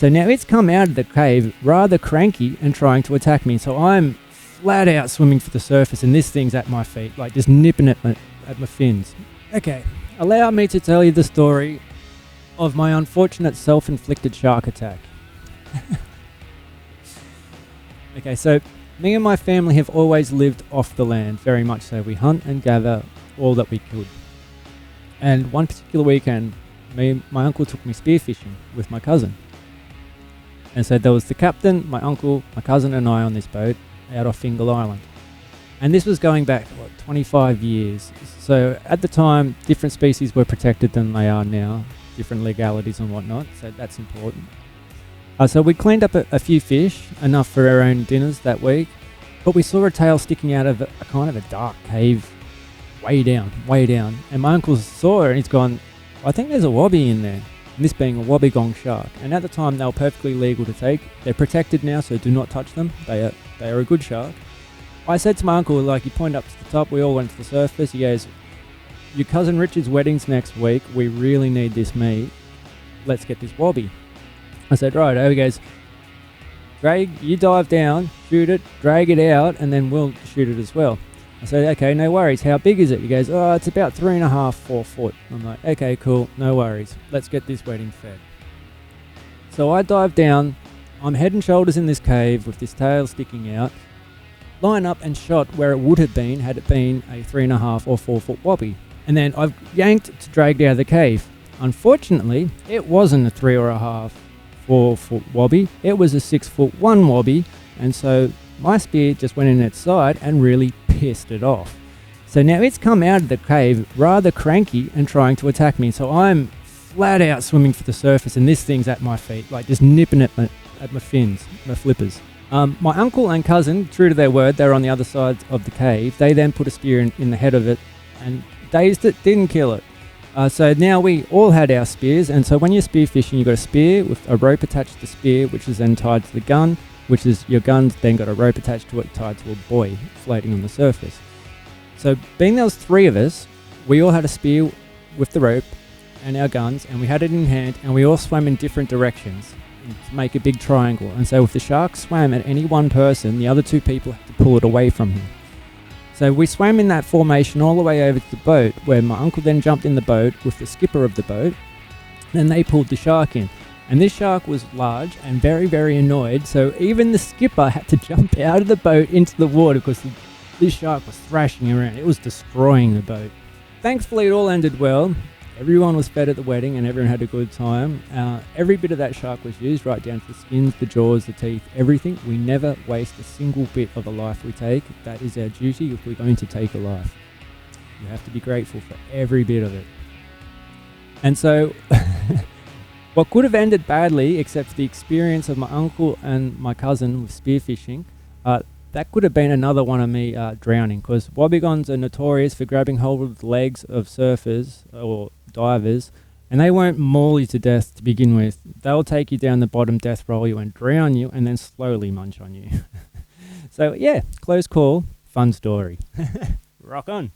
So now it's come out of the cave rather cranky and trying to attack me. So I'm flat out swimming for the surface and this thing's at my feet, like just nipping at my fins. Okay, allow me to tell you the story of my unfortunate self-inflicted shark attack. Okay, so me and my family have always lived off the land, very much so. We hunt and gather all that we could. And one particular weekend, my uncle took me spearfishing with my cousin. And so there was the captain, my uncle, my cousin and I on this boat out off Fingal Island. And this was going back, 25 years. So at the time, different species were protected than they are now, different legalities and whatnot, so that's important. So we cleaned up a few fish, enough for our own dinners that week, but we saw a tail sticking out of a kind of a dark cave way down. And my uncle saw it and he's gone, I think there's a wobby in there. And this being a wobbegong shark. And at the time they were perfectly legal to take. They're protected now, so do not touch them. They are a good shark. I said to my uncle, he pointed up to the top, we all went to the surface, he goes, your cousin Richard's wedding's next week, we really need this meat, let's get this wobby. I said, right, he goes, you dive down, shoot it, drag it out, and then we'll shoot it as well. I said, okay, no worries, how big is it? He goes, it's about 3.5, 4 foot. I'm like, okay, cool, no worries, let's get this wedding fed. So I dive down, I'm head and shoulders in this cave with this tail sticking out, line up and shot where it would have been had it been a 3.5 or 4 foot wobby. And then I've yanked to drag out of the cave. Unfortunately, it wasn't a 3.5, 4 foot wobby, it was a 6 foot 1 wobby, and so my spear just went in its side and really pissed it off. So now it's come out of the cave rather cranky and trying to attack me, so I'm flat out swimming for the surface and this thing's at my feet, like just nipping at my fins, my flippers. My uncle and cousin, true to their word, they were on the other side of the cave. They then put a spear in the head of it and dazed it, didn't kill it. So now we all had our spears, and so when you're spear fishing, you've got a spear with a rope attached to the spear, which is then tied to the gun, which is your gun's then got a rope attached to it tied to a buoy floating on the surface. So being there was 3 of us, we all had a spear with the rope and our guns, and we had it in hand, and we all swam in different directions to make a big triangle. And so if the shark swam at any one person, the other 2 people had to pull it away from him. So we swam in that formation all the way over to the boat, where my uncle then jumped in the boat with the skipper of the boat. Then they pulled the shark in. And this shark was large and very, very annoyed, so even the skipper had to jump out of the boat into the water because this shark was thrashing around. It was destroying the boat. Thankfully it all ended well. Everyone was fed at the wedding and everyone had a good time. Every bit of that shark was used, right down to the skins, the jaws, the teeth, everything. We never waste a single bit of a life we take. That is our duty if we're going to take a life. You have to be grateful for every bit of it. And so, what could have ended badly, except for the experience of my uncle and my cousin with spearfishing, that could have been another one of me drowning, because wobbegons are notorious for grabbing hold of the legs of surfers or divers, and they won't maul you to death to begin with. They'll take you down the bottom, death roll you and drown you, and then slowly munch on you. So yeah, close call, fun story. Rock on.